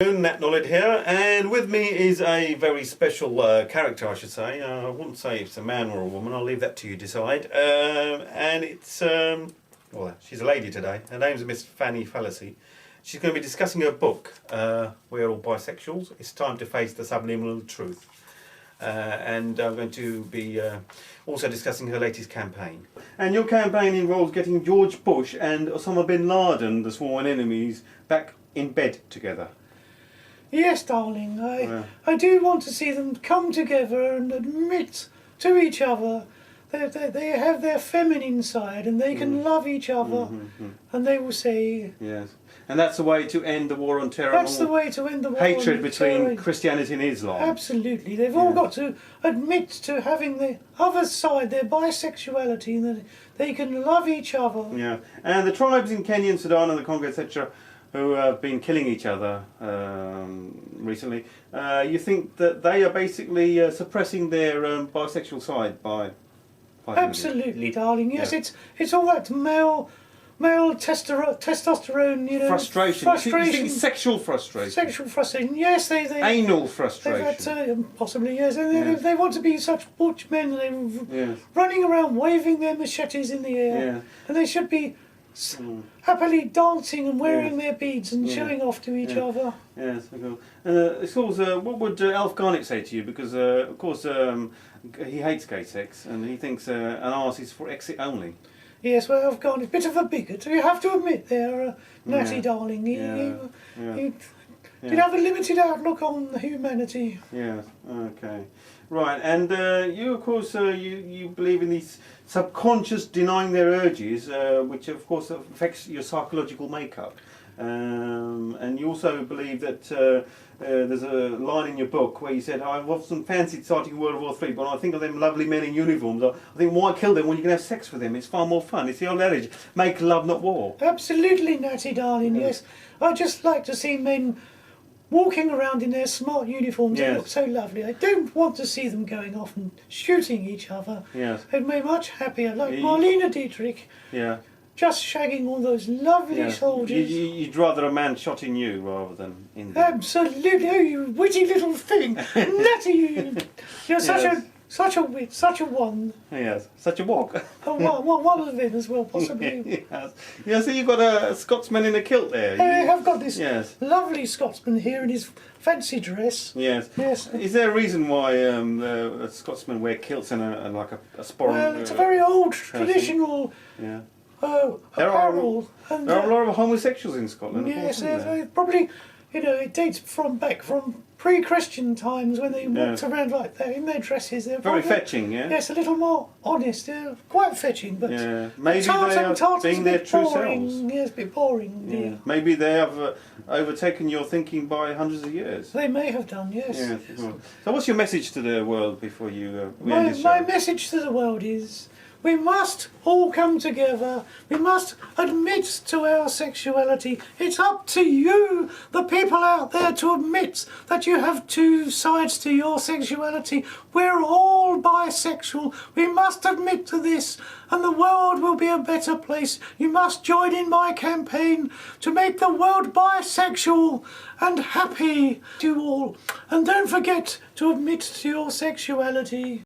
Nat Nollid here, and with me is a very special character, I should say. I wouldn't say if it's a man or a woman, I'll leave that to you decide. And it's, well, she's a lady today. Her name's Miss Fanny Fallacy. She's going to be discussing her book, We're All Bisexuals. It's Time to Face the Subliminal Truth. And I'm going to be also discussing her latest campaign. And your campaign involves getting George Bush and Osama bin Laden, the sworn enemies, back in bed together. Yes, darling, I do want to see them come together and admit to each other that they have their feminine side and they can love each other, and they will say... Yes, and that's the way to end the war on terror. That's the way to end the war hatred on between terror. Christianity and Islam. Absolutely, they've all got to admit to having the other side, their bisexuality, and that they can love each other. Yeah, and the tribes in Kenya and Sudan and the Congo, etc., who have been killing each other recently, you think that they are basically suppressing their bisexual side by Absolutely, darling. Yes, it's all that male testosterone, you know, frustration. You think it's sexual frustration. Sexual frustration. Yes, they anal frustration. Had, possibly, yes. And they want to be such butch men. They're running around waving their machetes in the air, and they should be happily dancing and wearing their beads and showing off to each other. Yes, it's also, what would Alf Garnett say to you? Because of course he hates gay sex and he thinks an arse is for exit only. Yes, well, Alf Garnett's a bit of a bigot. You have to admit there, Natty darling. He'd have a limited outlook on humanity. Yes, okay. Right, and you, of course, you believe in these subconscious denying their urges, which of course affects your psychological makeup. And you also believe that there's a line in your book where you said, I've often fancied starting World War III, but I think of them lovely men in uniforms. I think, why kill them when you can have sex with them? It's far more fun. It's the old adage, make love, not war. Absolutely, Natty darling, yes. I'd just like to see men walking around in their smart uniforms. They look so lovely. I don't want to see them going off and shooting each other. Yes. I'd be much happier, like Marlene Dietrich. Yeah. Just shagging all those lovely soldiers. You'd rather a man shot in you rather than in them. Absolutely. Oh, you witty little thing. Natty, you're such a wit, such a one. Yes, such a wog. One of them as well, possibly. Yeah, so you've got a Scotsman in a kilt there. I have got this lovely Scotsman here in his fancy dress. Yes. Yes. Is there a reason why Scotsmen wear kilts and like a sporran? Well, it's a very old, traditional... Yeah. There are a lot of homosexuals in Scotland. Yes, probably, you know, it dates from pre-Christian times when they walked around like that in their dresses. They're very fetching, yeah. Yes, a little more honest. Quite fetching, but maybe they are being their true selves. Yes, a bit boring. Yeah. Maybe they have overtaken your thinking by hundreds of years. They may have done, yes. So, what's your message to the world before you? My message to the world is: we must all come together. We must admit to our sexuality. It's up to you, the people out there, to admit that you have two sides to your sexuality. We're all bisexual. We must admit to this, and the world will be a better place. You must join in my campaign to make the world bisexual and happy to all. And don't forget to admit to your sexuality.